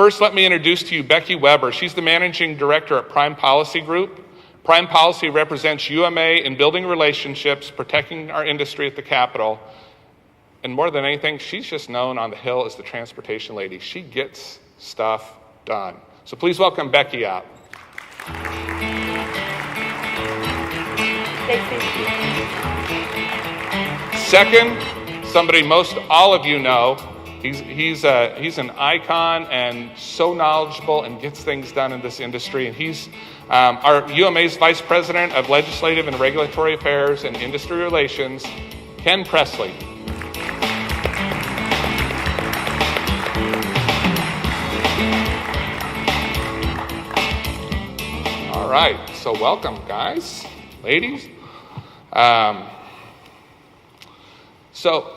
First, let me introduce to you Becky Weber. She's the Managing Director at Prime Policy Group. Prime Policy represents UMA in building relationships, protecting our industry at the Capitol, and more than anything, she's just known on the Hill as the transportation lady. She gets stuff done. So please welcome Becky out. Second, somebody most all of you know. He's an icon and so knowledgeable and gets things done in this industry. And he's our UMA's Vice President of Legislative and Regulatory Affairs and Industry Relations, Ken Presley. All right, so welcome, guys, ladies. So,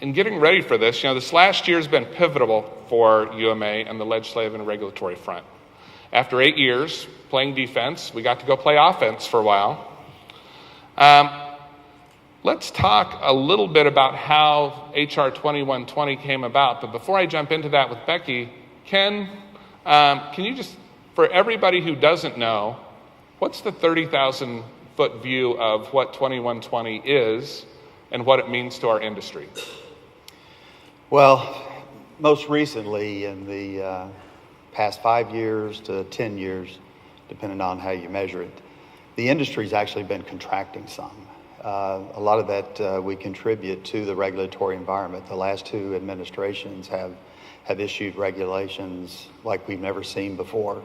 in getting ready for this, this last year has been pivotal for UMA and the legislative and regulatory front. After 8 years playing defense, we got to go play offense for a while. Let's talk a little bit about how HR 2120 came about. But before I jump into that with Becky, Ken, can you just, for everybody who doesn't know, what's the 30,000-foot view of what 2120 is and what it means to our industry? Well, most recently in the past 5 years to 10 years, depending on how you measure it, the industry's actually been contracting some. A lot of that we contribute to the regulatory environment. The last two administrations have issued regulations like we've never seen before.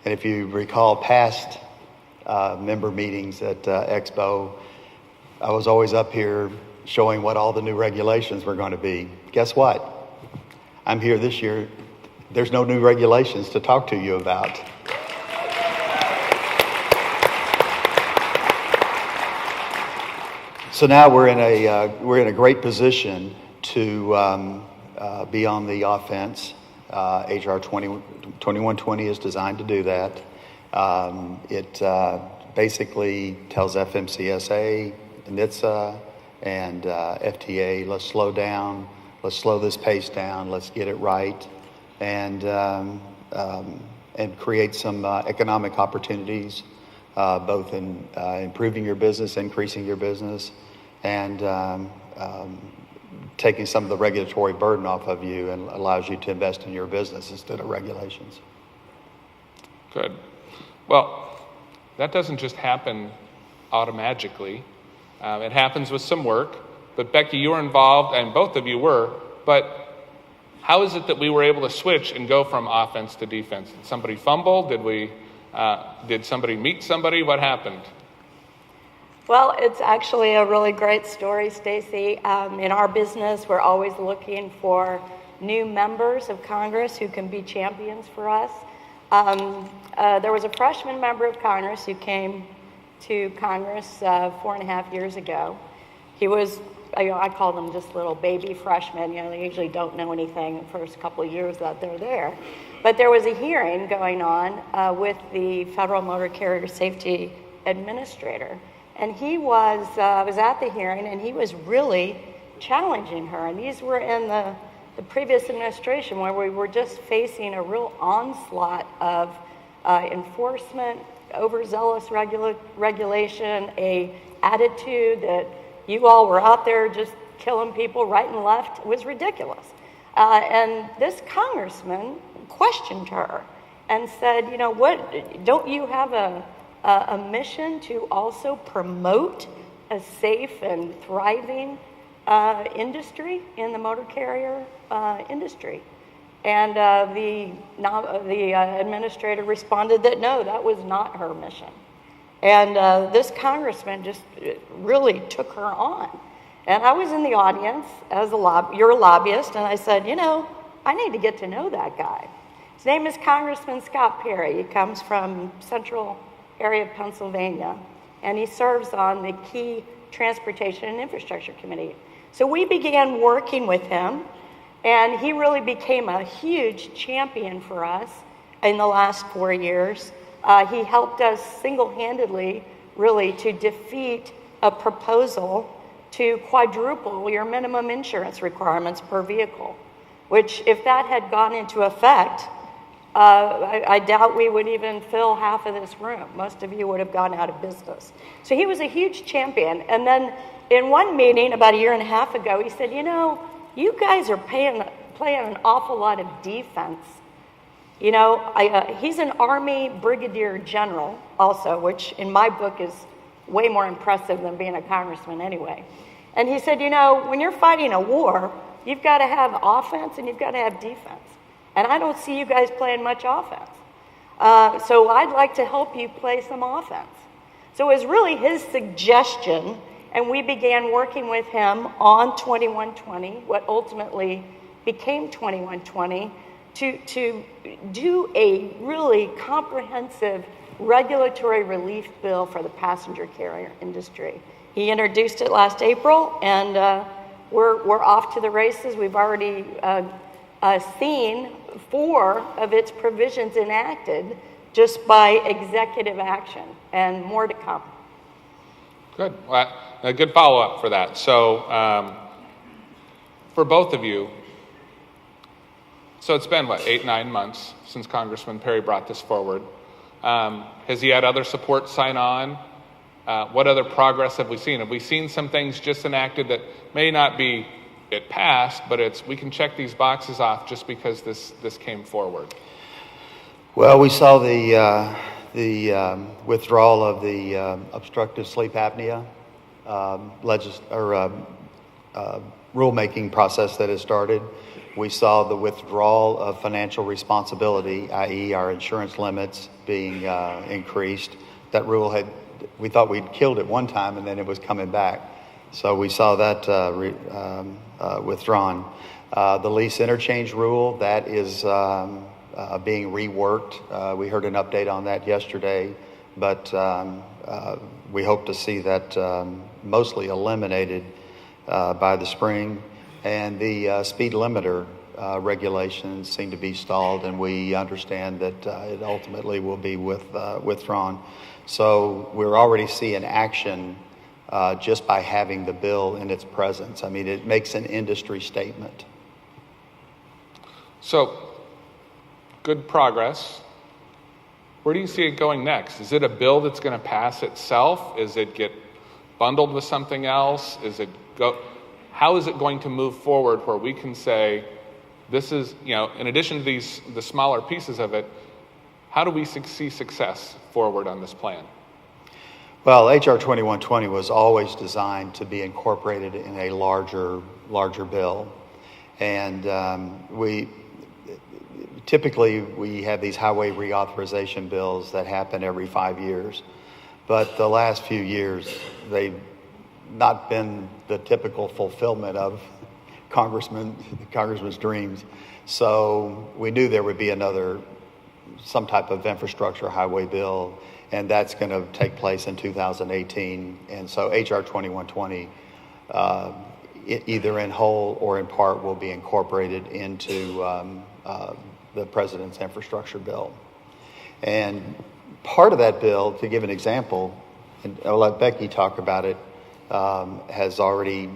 And if you recall past member meetings at Expo, I was always up here showing what all the new regulations were going to be. Guess what? I'm here this year. There's no new regulations to talk to you about. So now we're in a great position to be on the offense. HR 2120 is designed to do that. It basically tells FMCSA, NHTSA, and FTA, let's slow down, let's slow this pace down, let's get it right, and create some economic opportunities, both in improving your business, increasing your business, and taking some of the regulatory burden off of you, and allows you to invest in your business instead of regulations. Good. Well, that doesn't just happen automatically. It happens with some work. But Becky, you were involved, and both of you were. But how is it that we were able to switch and go from offense to defense? Did somebody fumble? Did somebody meet somebody? What happened? Well, it's actually a really great story, Stacy. In our business, we're always looking for new members of Congress who can be champions for us. There was a freshman member of Congress who came to Congress 4.5 years ago. He was, I call them just little baby freshmen. They usually don't know anything the first couple of years that they're there. But there was a hearing going on with the Federal Motor Carrier Safety Administrator. And he was at the hearing, and he was really challenging her. And these were in the previous administration, where we were just facing a real onslaught of enforcement, overzealous regulation, a attitude that you all were out there just killing people right and left. It was ridiculous. And this congressman questioned her and said, what, don't you have a mission to also promote a safe and thriving industry in the motor carrier industry? And the administrator responded that no, that was not her mission. And this congressman just really took her on. And I was in the audience as you're a lobbyist, and I said, I need to get to know that guy. His name is Congressman Scott Perry. He comes from central area of Pennsylvania, and he serves on the key Transportation and Infrastructure Committee. So we began working with him, and he really became a huge champion for us in the last 4 years. He helped us single-handedly, really, to defeat a proposal to quadruple your minimum insurance requirements per vehicle. which if that had gone into effect, I doubt we would even fill half of this room. Most of you would have gone out of business. So he was a huge champion. And then in one meeting about a year and a half ago, he said, you guys are playing an awful lot of defense. He's an Army brigadier general also, which in my book is way more impressive than being a congressman anyway. And he said, when you're fighting a war, you've got to have offense and you've got to have defense. And I don't see you guys playing much offense. So I'd like to help you play some offense. So it was really his suggestion, and we began working with him on 2120, what ultimately became 2120, to do a really comprehensive regulatory relief bill for the passenger carrier industry. He introduced it last April, and we're off to the races. We've already seen 4 of its provisions enacted just by executive action, and more to come. Good. Well, a good follow-up for that. So for both of you, so it's been, 8-9 months since Congressman Perry brought this forward. Has he had other support sign on? What other progress have we seen? Have we seen some things just enacted that may not be it passed, but we can check these boxes off just because this came forward? Well, we saw the withdrawal of the obstructive sleep apnea rulemaking process that has started. We saw the withdrawal of financial responsibility, i.e. our insurance limits being increased. That rule we thought we'd killed it one time and then it was coming back. So we saw that withdrawn. The lease interchange rule, that is being reworked. We heard an update on that yesterday, but we hope to see that mostly eliminated by the spring. And the speed limiter regulations seem to be stalled, and we understand that it ultimately will be withdrawn. So we're already seeing action just by having the bill in its presence. I mean, it makes an industry statement. So, good progress. Where do you see it going next? Is it a bill that's going to pass itself? Is it get bundled with something else? How is it going to move forward where we can say, this is, in addition to the smaller pieces of it, how do we see success forward on this plan? Well, HR 2120 was always designed to be incorporated in a larger bill. And we have these highway reauthorization bills that happen every 5 years. But the last few years, they've not been the typical fulfillment of Congressman's dreams. So we knew there would be some type of infrastructure highway bill, and that's going to take place in 2018. And so HR 2120, either in whole or in part, will be incorporated into the president's infrastructure bill. And part of that bill, to give an example, and I'll let Becky talk about it, has already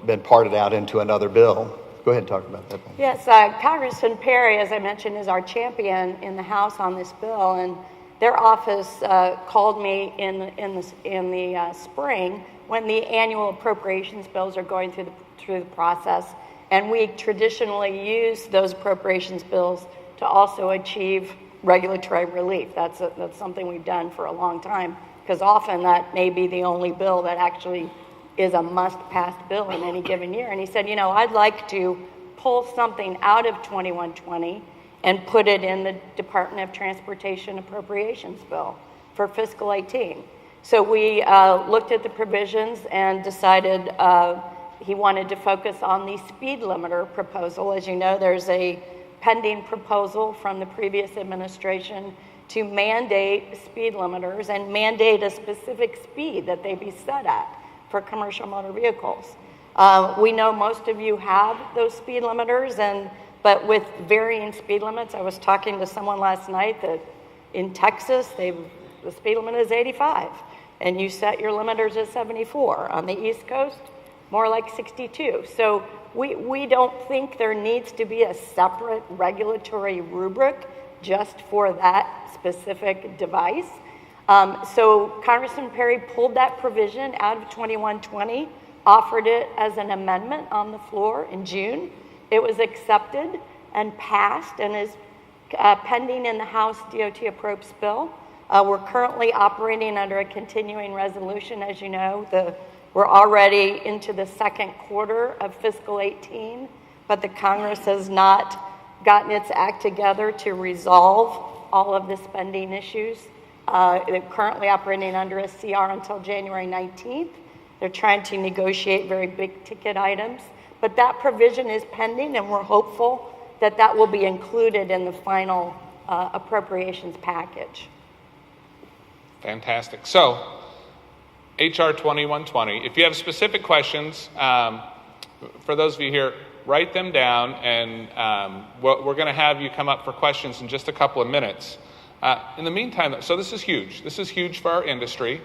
been parted out into another bill. Go ahead and talk about that. Yes, Congressman Perry, as I mentioned, is our champion in the House on this bill, and their office called me in the spring when the annual appropriations bills are going through the process, and we traditionally use those appropriations bills to also achieve regulatory relief. That's something we've done for a long time, because often that may be the only bill that actually is a must-pass bill in any given year. And he said, I'd like to pull something out of 2120 and put it in the Department of Transportation appropriations bill for fiscal 18. So we looked at the provisions and decided he wanted to focus on the speed limiter proposal. As you know, there's a pending proposal from the previous administration to mandate speed limiters and mandate a specific speed that they be set at for commercial motor vehicles. We know most of you have those speed limiters, but with varying speed limits, I was talking to someone last night that in Texas, the speed limit is 85, and you set your limiters at 74. On the East Coast, more like 62. So we don't think there needs to be a separate regulatory rubric just for that specific device. So Congressman Perry pulled that provision out of 2120, offered it as an amendment on the floor in June. It was accepted and passed and is pending in the House DOT appropriates bill. We're currently operating under a continuing resolution. As you know, we're already into the second quarter of fiscal 18, but the Congress has not gotten its act together to resolve all of the spending issues. They're currently operating under a CR until January 19th. They're trying to negotiate very big ticket items, but that provision is pending, and we're hopeful that that will be included in the final appropriations package. Fantastic. So, HR 2120, if you have specific questions, for those of you here, write them down, and we're going to have you come up for questions in just a couple of minutes. In the meantime, so this is huge. This is huge for our industry.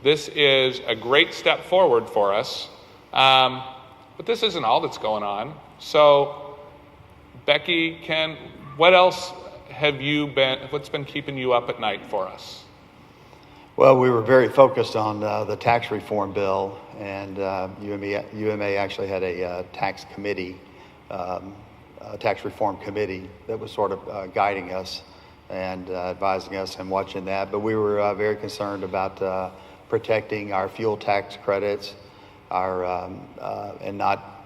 This is a great step forward for us. But this isn't all that's going on. So, Becky, Ken, what else what's been keeping you up at night for us? Well, we were very focused on the tax reform bill, and UMA actually had a tax committee, a tax reform committee that was sort of guiding us and advising us and watching that. But we were very concerned about protecting our fuel tax credits, and not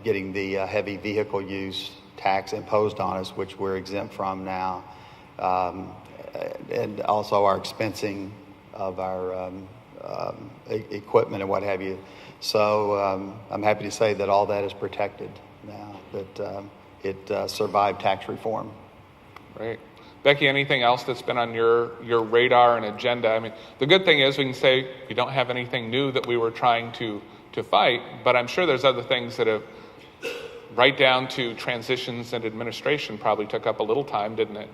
getting the heavy vehicle use tax imposed on us, which we're exempt from now, and also our expensing of our equipment and what have you. So I'm happy to say that all that is protected now, that it survived tax reform. Great. Becky, anything else that's been on your radar and agenda? I mean, the good thing is we can say we don't have anything new that we were trying to fight, but I'm sure there's other things that have, right down to transitions and administration, probably took up a little time, didn't it?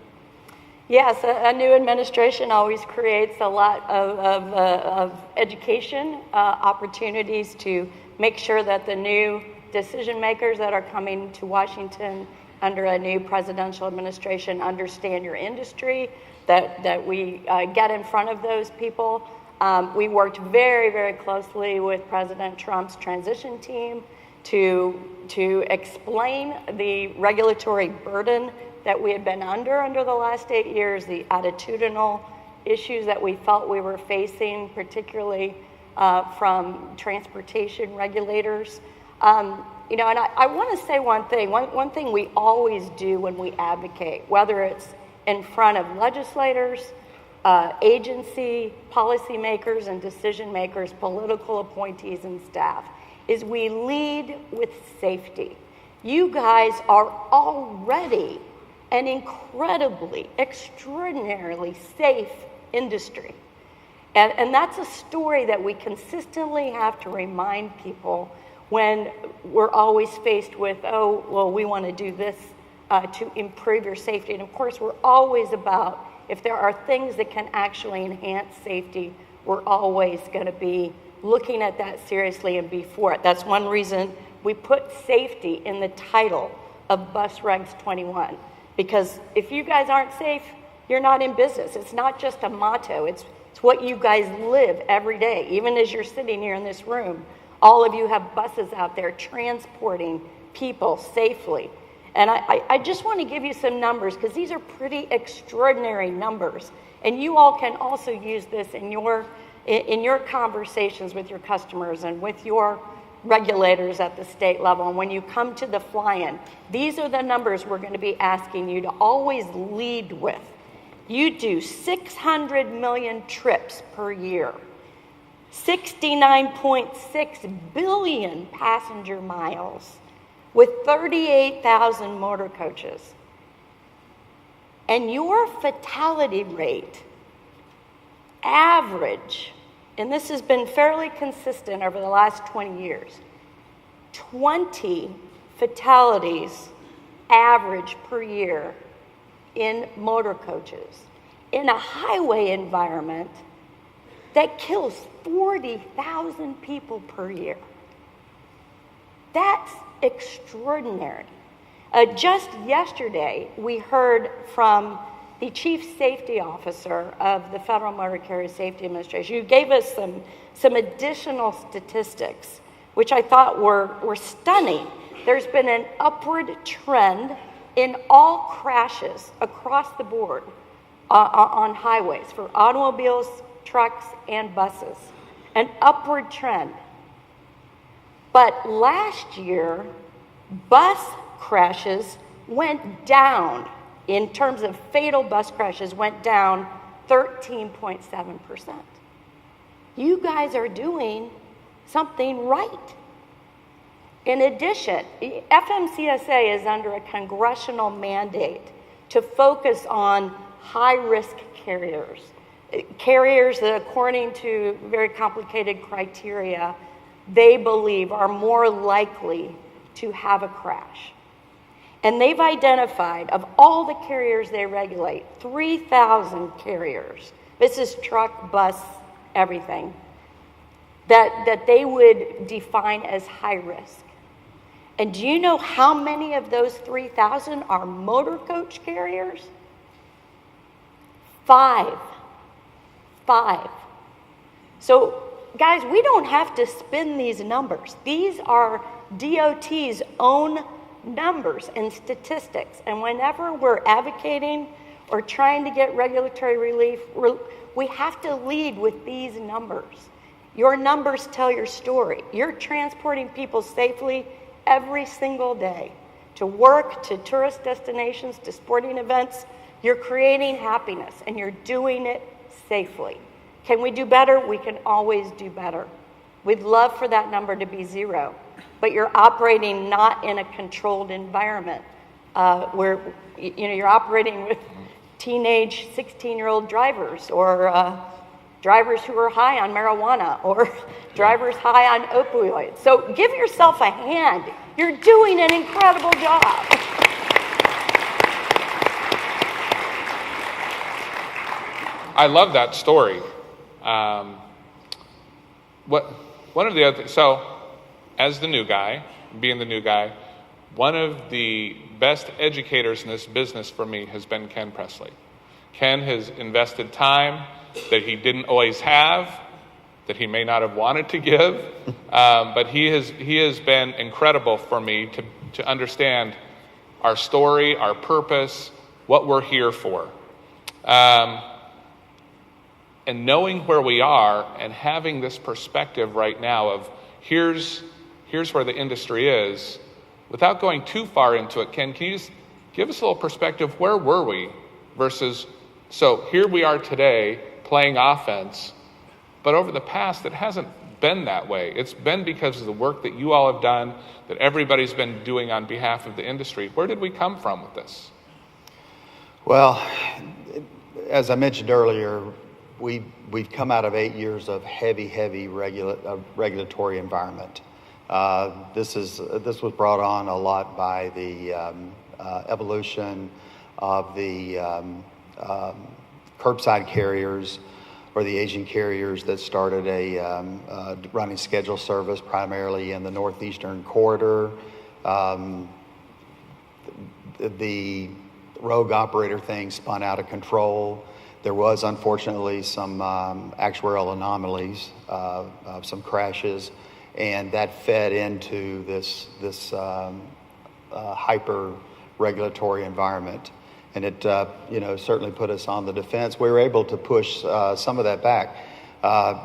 Yes, a new administration always creates a lot of education opportunities to make sure that the new decision makers that are coming to Washington under a new presidential administration understand your industry, that we get in front of those people. We worked very, very closely with President Trump's transition team to explain the regulatory burden that we had been under the last 8 years, the attitudinal issues that we felt we were facing, particularly from transportation regulators. And I want to say one thing. One thing we always do when we advocate, whether it's in front of legislators, agency, policymakers, and decision makers, political appointees, and staff, is we lead with safety. You guys are already an incredibly, extraordinarily safe industry. And that's a story that we consistently have to remind people when we're always faced with, oh, well, we want to do this to improve your safety. And of course, we're always about, if there are things that can actually enhance safety, we're always going to be looking at that seriously and be for it. That's one reason we put safety in the title of Bus Regs 21. Because if you guys aren't safe, you're not in business. It's not just a motto. It's what you guys live every day. Even as you're sitting here in this room, all of you have buses out there transporting people safely. And I just want to give you some numbers, because these are pretty extraordinary numbers. And you all can also use this in your conversations with your customers and with your regulators at the state level. And when you come to the fly-in, these are the numbers we're going to be asking you to always lead with. You do 600 million trips per year, 69.6 billion passenger miles, with 38,000 motor coaches. And your fatality rate, average, and this has been fairly consistent over the last 20 years, 20 fatalities average per year in motor coaches in a highway environment that kills 40,000 people per year. That's extraordinary. Just yesterday, we heard from the Chief Safety Officer of the Federal Motor Carrier Safety Administration, who gave us some additional statistics, which I thought were stunning. There's been an upward trend in all crashes across the board on highways for automobiles, trucks, and buses. An upward trend. But last year, bus crashes went down, in terms of fatal bus crashes, went down 13.7%. You guys are doing something right. In addition, FMCSA is under a congressional mandate to focus on high-risk carriers. Carriers that, according to very complicated criteria, they believe are more likely to have a crash. And they've identified, of all the carriers they regulate, 3,000 carriers, this is truck, bus, everything, that they would define as high risk. And do you know how many of those 3,000 are Motorcoach carriers? 5. So, guys, we don't have to spin these numbers. These are DOT's own numbers and statistics. And whenever we're advocating or trying to get regulatory relief, we have to lead with these numbers. Your numbers tell your story. You're transporting people safely every single day to work, to tourist destinations, to sporting events. You're creating happiness, and you're doing it safely. Can we do better? We can always do better. We'd love for that number to be 0, but you're operating not in a controlled environment where you're operating with teenage 16-year-old drivers, or drivers who are high on marijuana, or drivers high on opioids. So give yourself a hand. You're doing an incredible job. I love that story. One of the other, so as the new guy, being the new guy, one of the best educators in this business for me has been Ken Presley. Ken has invested time that he didn't always have, that he may not have wanted to give, but he has been incredible for me to understand our story, our purpose, what we're here for. And knowing where we are and having this perspective right now of here's where the industry is, without going too far into it, Ken, can you just give us a little perspective? Where were we versus, so here we are today playing offense, but over the past it hasn't been that way. It's been because of the work that you all have done, that everybody's been doing on behalf of the industry. Where did we come from with this? Well, as I mentioned earlier, we've come out of 8 years of heavy regulatory environment. This was brought on a lot by the evolution of the curbside carriers, or the Asian carriers that started a running schedule service primarily in the northeastern corridor. The rogue operator thing spun out of control. There was, unfortunately, some actuarial anomalies, some crashes, and that fed into this hyper regulatory environment. And it certainly put us on the defense. We were able to push some of that back.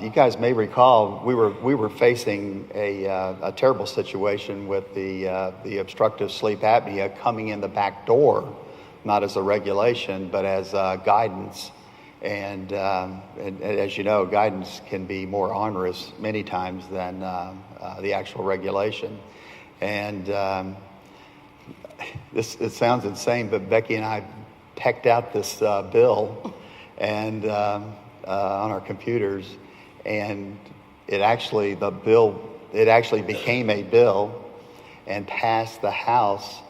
You guys may recall we were facing a terrible situation with the obstructive sleep apnea coming in the back door, not as a regulation, but as guidance. And as you know, guidance can be more onerous many times than the actual regulation. And it sounds insane, but Becky and I pecked out this bill and on our computers, and it actually became a bill and passed the House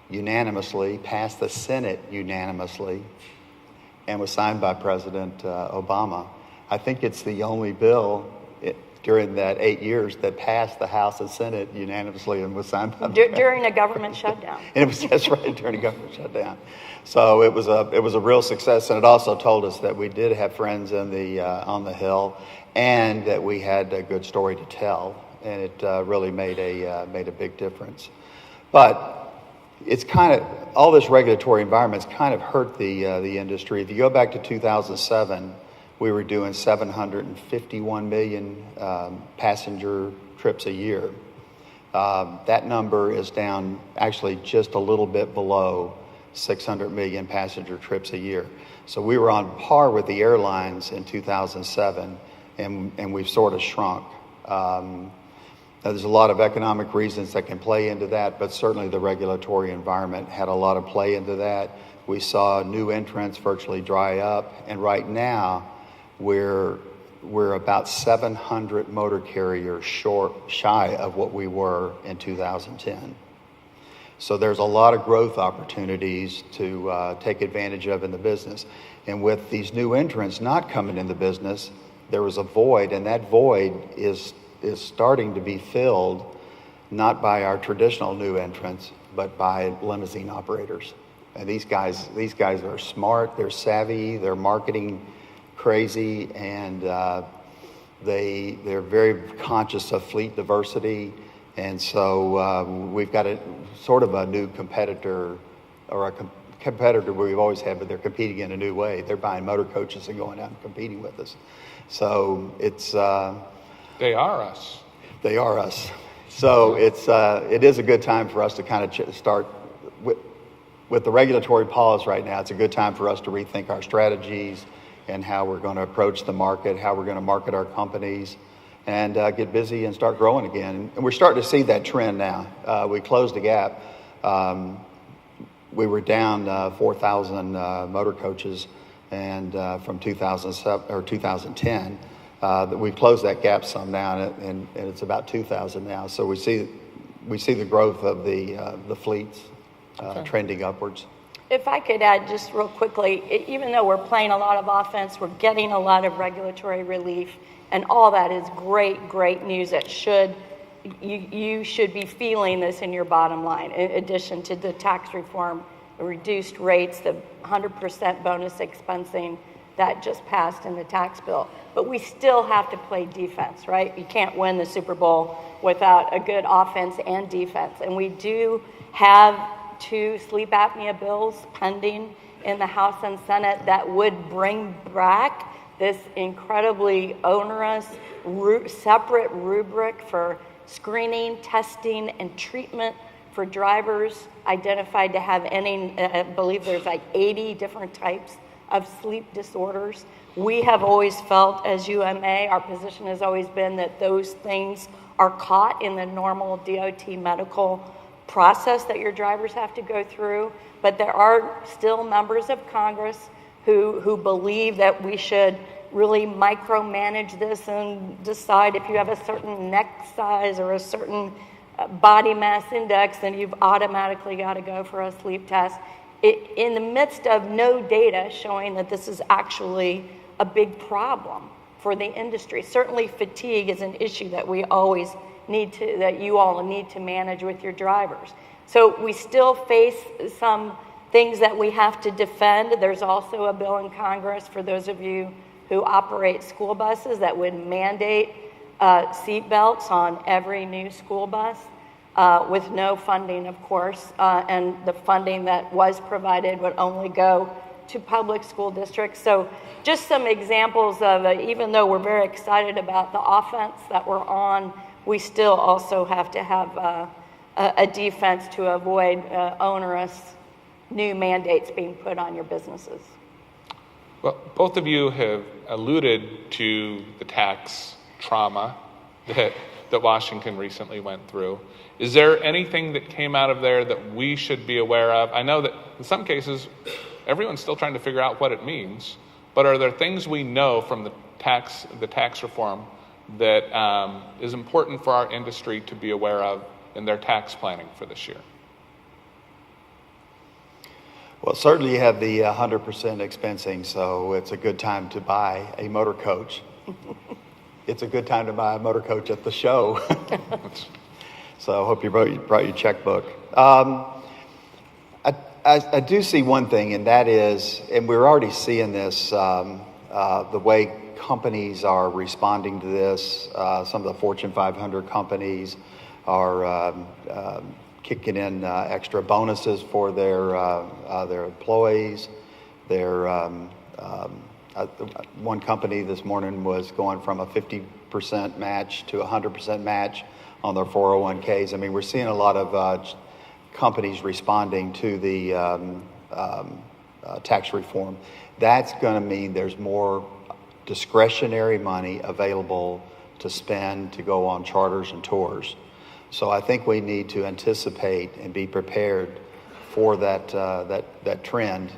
unanimously, passed the Senate unanimously, and was signed by President Obama. I think it's the only bill during that 8 years that passed the House and Senate unanimously and was signed by During a government shutdown. and it was just right during a government shutdown. So it was a real success, and it also told us that we did have friends on the Hill, and that we had a good story to tell, and it really made a big difference. But it's kind of, all this regulatory environment's kind of hurt the industry. If you go back to 2007, we were doing 751 million passenger trips a year. That number is down actually just a little bit below 600 million passenger trips a year. So we were on par with the airlines in 2007, and we've sort of shrunk. Now there's a lot of economic reasons that can play into that, but certainly the regulatory environment had a lot of play into that. We saw new entrants virtually dry up, and right now we're about 700 motor carriers shy of what we were in 2010. So there's a lot of growth opportunities to take advantage of in the business. And with these new entrants not coming in the business, there was a void, and that void is starting to be filled not by our traditional new entrants, but by limousine operators. And these guys are smart, they're savvy, they're marketing crazy, and they're very conscious of fleet diversity. And so we've got a sort of a new competitor, or a competitor we've always had, but they're competing in a new way. They're buying motor coaches and going out and competing with us. So it's They are us. They are us. So it is a good time for us to kind of start with the regulatory pause right now. It's a good time for us to rethink our strategies and how we're going to approach the market, how we're going to market our companies, and get busy and start growing again. And we're starting to see that trend now. We closed the gap. We were down 4,000 motor coaches, and from 2007 or 2010. We've closed that gap some now, and it's about 2,000 now. So we see the growth of the fleets trending upwards. If I could add just real quickly, even though we're playing a lot of offense, we're getting a lot of regulatory relief, and all that is great news. You should be feeling this in your bottom line, in addition to the tax reform, the reduced rates, the 100% bonus expensing that just passed in the tax bill. But we still have to play defense, right? You can't win the Super Bowl without a good offense and defense. And we do have 2 sleep apnea bills pending in the House and Senate that would bring back this incredibly onerous separate rubric for screening, testing, and treatment for drivers identified to have any, I believe there's like 80 different types of sleep disorders. We have always felt, as UMA, our position has always been that those things are caught in the normal DOT medical process that your drivers have to go through. But there are still members of Congress who believe that we should really micromanage this and decide if you have a certain neck size or a certain body mass index, then you've automatically got to go for a sleep test. In the midst of no data showing that this is actually a big problem for the industry. Certainly fatigue is an issue that we always that you all need to manage with your drivers. So we still face some things that we have to defend. There's also a bill in Congress for those of you who operate school buses that would mandate seat belts on every new school bus. With no funding, of course, and the funding that was provided would only go to public school districts. So just some examples of, even though we're very excited about the offense that we're on, we still also have to have a defense to avoid onerous new mandates being put on your businesses. Well, both of you have alluded to the tax trauma that Washington recently went through. Is there anything that came out of there that we should be aware of? I know that in some cases, everyone's still trying to figure out what it means, but are there things we know from the tax reform that is important for our industry to be aware of in their tax planning for this year? Well, certainly you have the 100% expensing, so it's a good time to buy a motor coach. it's a good time to buy a Motorcoach at the show. So I hope you brought your checkbook. I do see one thing, and that is, and we're already seeing this, the way companies are responding to this. Some of the Fortune 500 companies are kicking in extra bonuses for their employees. One company this morning was going from a 50% match to a 100% match on their 401ks. I mean, we're seeing a lot of companies responding to the tax reform. That's going to mean there's more discretionary money available to spend to go on charters and tours. So I think we need to anticipate and be prepared for that trend.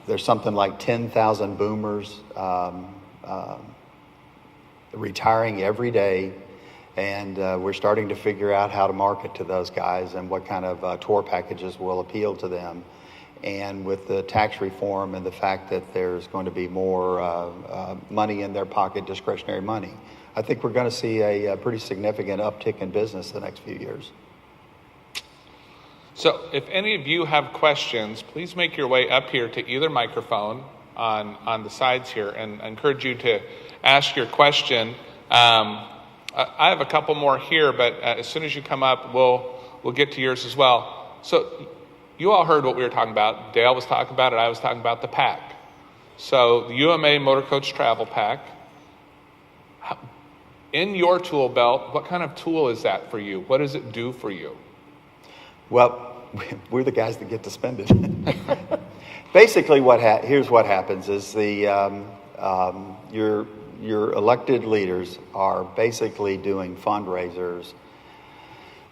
There's something like 10,000 boomers retiring every day, and we're starting to figure out how to market to those guys and what kind of tour packages will appeal to them. And with the tax reform and the fact that there's going to be more money in their pocket, discretionary money, I think we're going to see a pretty significant uptick in business the next few years. So if any of you have questions, please make your way up here to either microphone on the sides here, and I encourage you to ask your question. I have a couple more here, but as soon as you come up, we'll get to yours as well. So you all heard what we were talking about. Dale was talking about it. I was talking about the pack. So the UMA Motorcoach Travel Pack. In your tool belt, what kind of tool is that for you? What does it do for you? Well, we're the guys that get to spend it. Basically, here's what happens is your elected leaders are basically doing fundraisers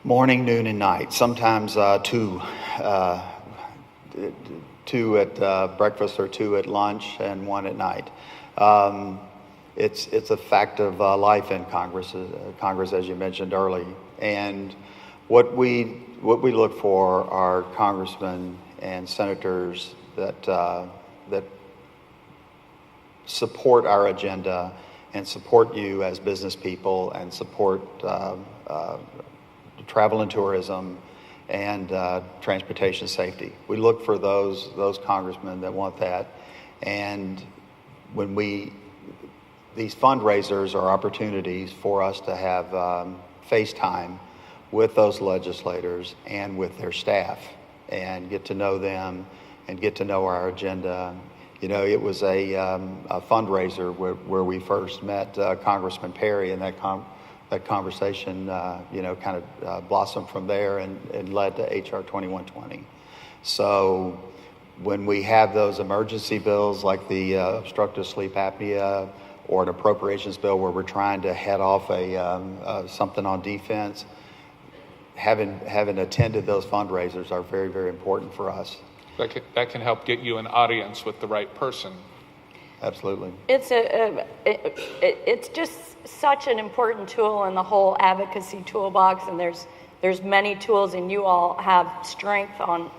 morning, noon, and night. Sometimes two at breakfast or two at lunch and one at night. It's a fact of life in Congress, as you mentioned earlier. And what we look for are congressmen and senators that support our agenda and support you as business people and support travel and tourism and transportation safety. We look for those congressmen that want that. And when these fundraisers are opportunities for us to have FaceTime with those legislators and with their staff and get to know them and get to know our agenda. You know, it was a fundraiser where we first met Congressman Perry, and that conversation, kind of blossomed from there and led to HR 2120. So when we have those emergency bills like the obstructive sleep apnea or an appropriations bill where we're trying to head off something on defense, having attended those fundraisers are very, very important for us. That can help get you an audience with the right person. Absolutely. It's just such an important tool in the whole advocacy toolbox, and there's many tools, and you all have strength on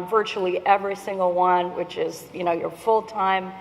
virtually every single one, which is your full-time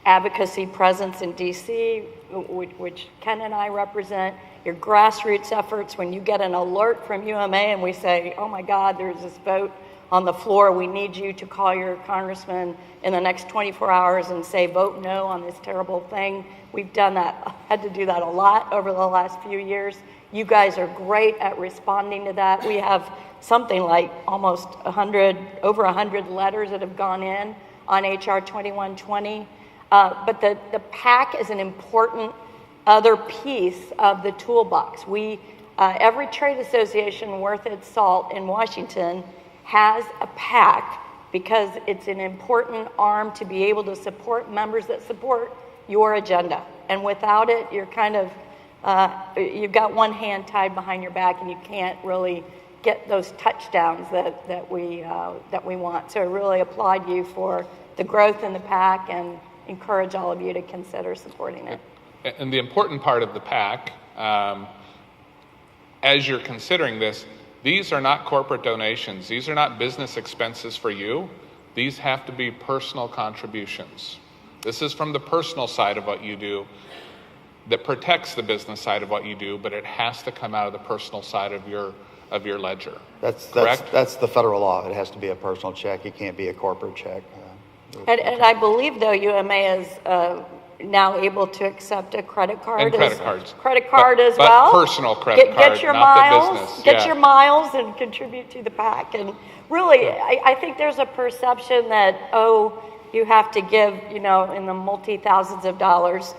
advocacy presence in DC, which Ken and I represent, your grassroots efforts when you get an alert from UMA and we say, oh my God, there's this vote on the floor, we need you to call your congressman in the next 24 hours and say, vote no on this terrible thing. We've done that, had to do that a lot over the last few years. You guys are great at responding to that. We have something like almost over 100 letters that have gone in on HR 2120. But the PAC is an important other piece of the toolbox. Every trade association worth its salt in Washington has a PAC because it's an important arm to be able to support members that support your agenda. And without it, you're kind of, you've got one hand tied behind your back and you can't really get those touchdowns that we want. So I really applaud you for the growth in the PAC and encourage all of you to consider supporting it. And the important part of the PAC, as you're considering this, these are not corporate donations. These are not business expenses for you. These have to be personal contributions. This is from the personal side of what you do. that protects the business side of what you do, but it has to come out of the personal side of your ledger. Correct? That's the federal law. It has to be a personal check. It can't be a corporate check. And I believe, though, UMA is now able to accept a credit card. And credit cards. Credit card as but well. Personal credit card, get your not miles, the business. Get your miles and contribute to the PAC. And really, I think there's a perception that, you have to give, in the multi-thousands of dollars.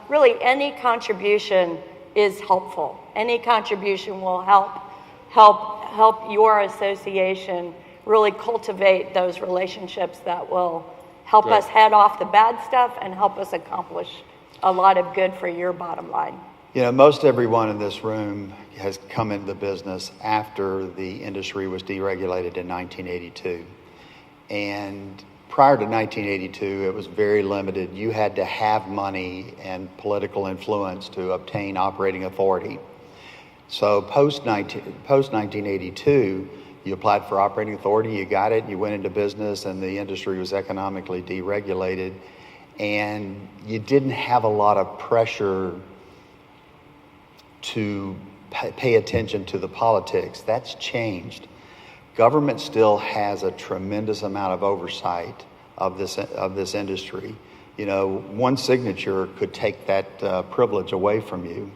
Really, any contribution is helpful. Any contribution will help your association really cultivate those relationships that will help us head off the bad stuff and help us accomplish a lot of good for your bottom line. Most everyone in this room has come into the business after the industry was deregulated in 1982. And prior to 1982, it was very limited. You had to have money and political influence to obtain operating authority. So post 1982, you applied for operating authority, you got it, you went into business, and the industry was economically deregulated. And you didn't have a lot of pressure to pay attention to the politics. That's changed. Government still has a tremendous amount of oversight of this industry. One signature could take that privilege away from you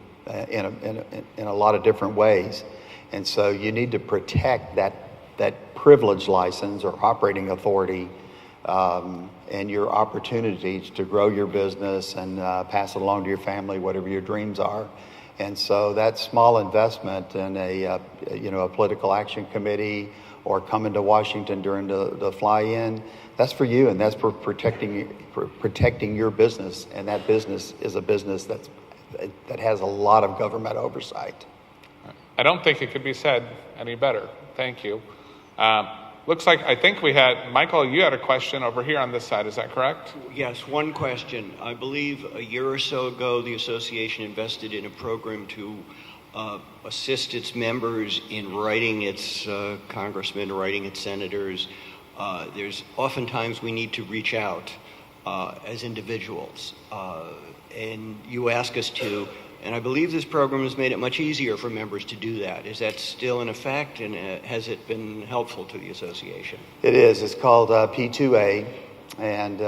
in a lot of different ways, and so you need to protect that privilege license or operating authority and your opportunities to grow your business and pass it along to your family, whatever your dreams are. And so that small investment in a political action committee or coming to Washington during the fly-in, that's for you, and that's for protecting your business, and that business is a business that has a lot of government oversight. I don't think it could be said any better. Thank you. Looks like, I think we had, Michael, you had a question over here on this side, is that correct? Yes, one question. I believe a year or so ago, the association invested in a program to assist its members in writing its congressmen, writing its senators. There's oftentimes we need to reach out as individuals, and you ask us to, and I believe this program has made it much easier for members to do that. Is that still in effect, and has it been helpful to the association? It is. It's called P2A, and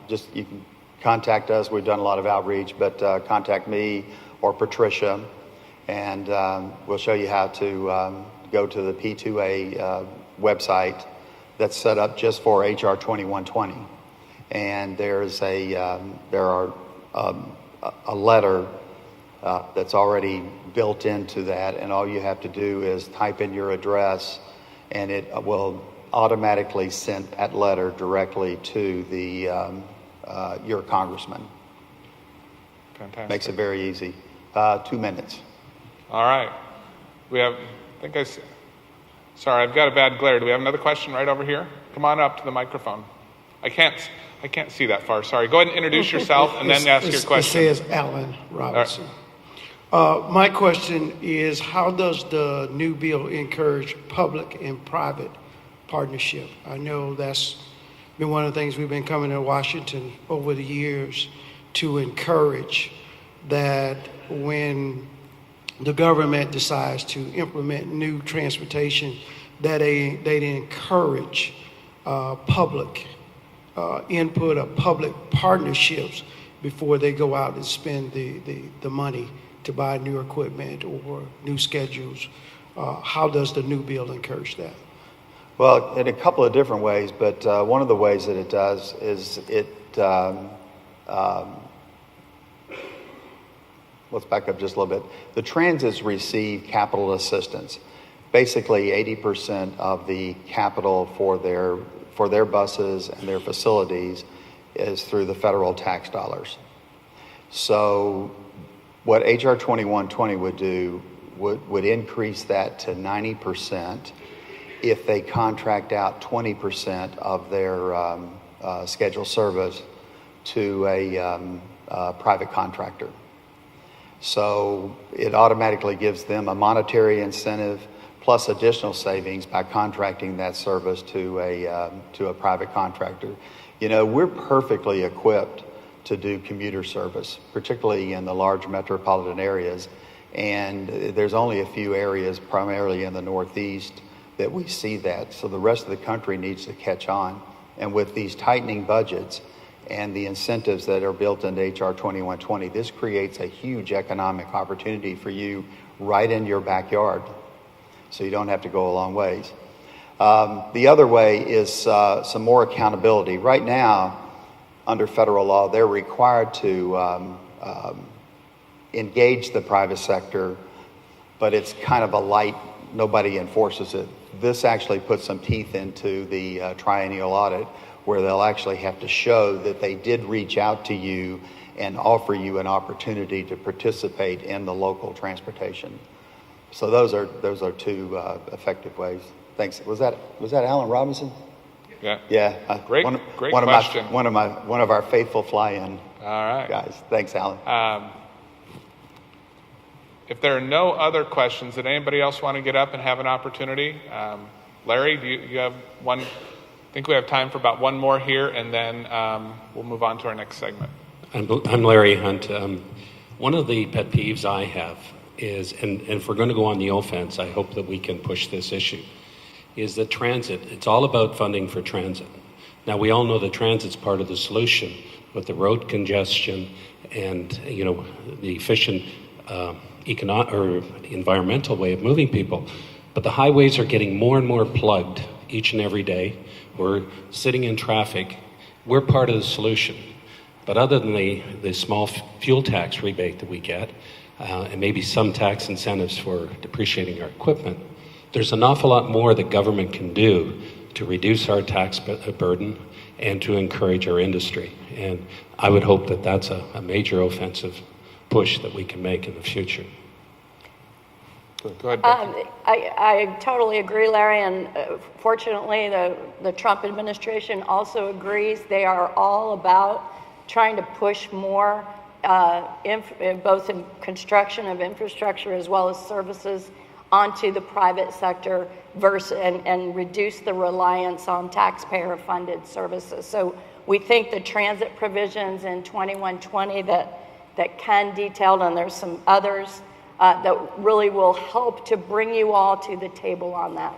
just you can contact us. We've done a lot of outreach, but contact me or Patricia, and we'll show you how to go to the P2A website that's set up just for HR 2120. And there's a letter that's already built into that, and all you have to do is type in your address, and it will automatically send that letter directly to the your congressman. Fantastic. Makes it very easy. 2 minutes. All right. We have, sorry, I've got a bad glare. Do we have another question right over here? Come on up to the microphone. I can't see that far. Sorry. Go ahead and introduce yourself and then ask your question. It says Alan Robinson. My question is, how does the new bill encourage public and private partnership? I know that's been one of the things we've been coming to Washington over the years to encourage, that when the government decides to implement new transportation, that they encourage public input of public partnerships before they go out and spend the money to buy new equipment or new schedules. How does the new bill encourage that? Well, in a couple of different ways, but one of the ways that it does is let's back up just a little bit. The transits receive capital assistance. Basically, 80% of the capital for their buses and their facilities is through the federal tax dollars. So what HR 2120 would do would increase that to 90% if they contract out 20% of their scheduled service to a private contractor. So it automatically gives them a monetary incentive plus additional savings by contracting that service to a private contractor. We're perfectly equipped to do commuter service, particularly in the large metropolitan areas. And there's only a few areas, primarily in the Northeast, that we see that. So the rest of the country needs to catch on. And with these tightening budgets and the incentives that are built into HR 2120, this creates a huge economic opportunity for you right in your backyard. So you don't have to go a long ways. The other way is some more accountability. Right now, under federal law, they're required to engage the private sector, but it's kind of a light, nobody enforces it. This actually puts some teeth into the triennial audit, where they'll actually have to show that they did reach out to you and offer you an opportunity to participate in the local transportation. So those are two effective ways. Thanks. Was that Alan Robinson? Yeah. Yeah. Great question. One of our faithful fly-in All right. guys. Thanks, Alan. If there are no other questions, did anybody else want to get up and have an opportunity? Larry, do you have one? I think we have time for about one more here, and then we'll move on to our next segment. I'm Larry Hunt. One of the pet peeves I have is, and if we're going to go on the offense, I hope that we can push this issue, is that transit, it's all about funding for transit. Now, we all know that transit's part of the solution with the road congestion and, the efficient environmental way of moving people. But the highways are getting more and more plugged each and every day. We're sitting in traffic. We're part of the solution. But other than the small fuel tax rebate that we get, and maybe some tax incentives for depreciating our equipment, there's an awful lot more that government can do to reduce our tax burden and to encourage our industry. And I would hope that that's a major offensive push that we can make in the future. Go ahead, Becky. I totally agree, Larry, and fortunately the Trump administration also agrees. They are all about trying to push more both in construction of infrastructure as well as services onto the private sector and reduce the reliance on taxpayer-funded services. So we think the transit provisions in 2120 that Ken detailed, and there's some others that really will help to bring you all to the table on that.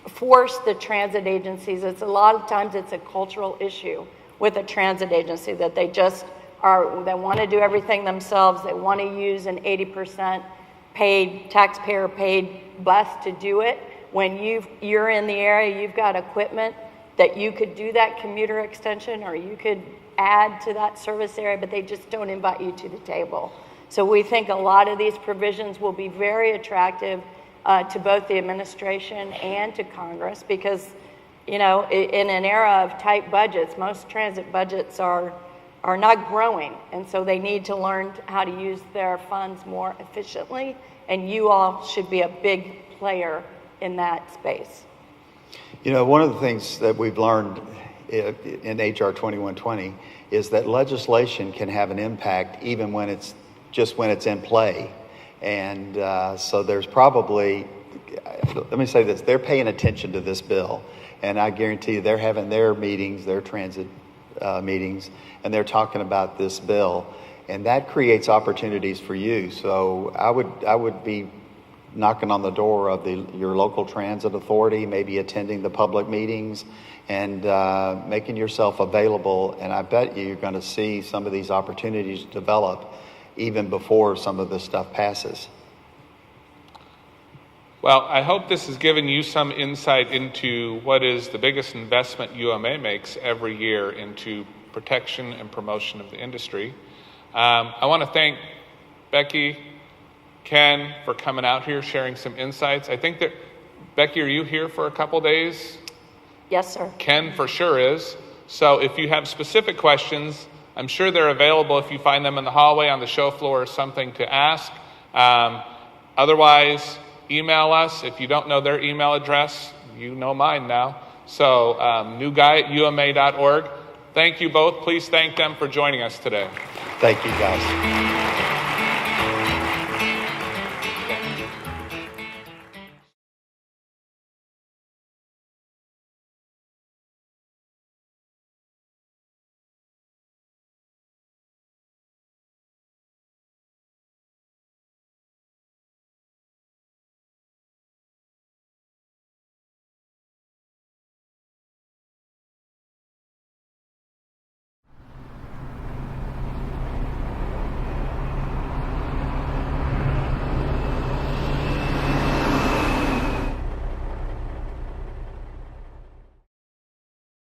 Force the transit agencies. It's a lot of times it's a cultural issue with a transit agency that they want to do everything themselves. They want to use an 80% taxpayer paid bus to do it. When you're in the area, you've got equipment that you could do that commuter extension or you could add to that service area, but they just don't invite you to the table. So we think a lot of these provisions will be very attractive to both the administration and to Congress because, in an era of tight budgets, most transit budgets are not growing. And so they need to learn how to use their funds more efficiently. And you all should be a big player in that space. One of the things that we've learned in HR 2120 is that legislation can have an impact even when it's in play. And so there's probably, let me say this, they're paying attention to this bill. And I guarantee you they're having their meetings, their transit meetings, and they're talking about this bill. And that creates opportunities for you. So I would be knocking on the door of your local transit authority, maybe attending the public meetings and making yourself available. And I bet you're going to see some of these opportunities develop even before some of this stuff passes. Well, I hope this has given you some insight into what is the biggest investment UMA makes every year into protection and promotion of the industry. I want to thank Becky, Ken, for coming out here, sharing some insights. I think that, Becky, are you here for a couple days? Yes, sir. Ken for sure is. So if you have specific questions, I'm sure they're available if you find them in the hallway, on the show floor, or something to ask. Otherwise, email us. If you don't know their email address, you know mine now. So newguy@uma.org. Thank you both. Please thank them for joining us today. Thank you, guys.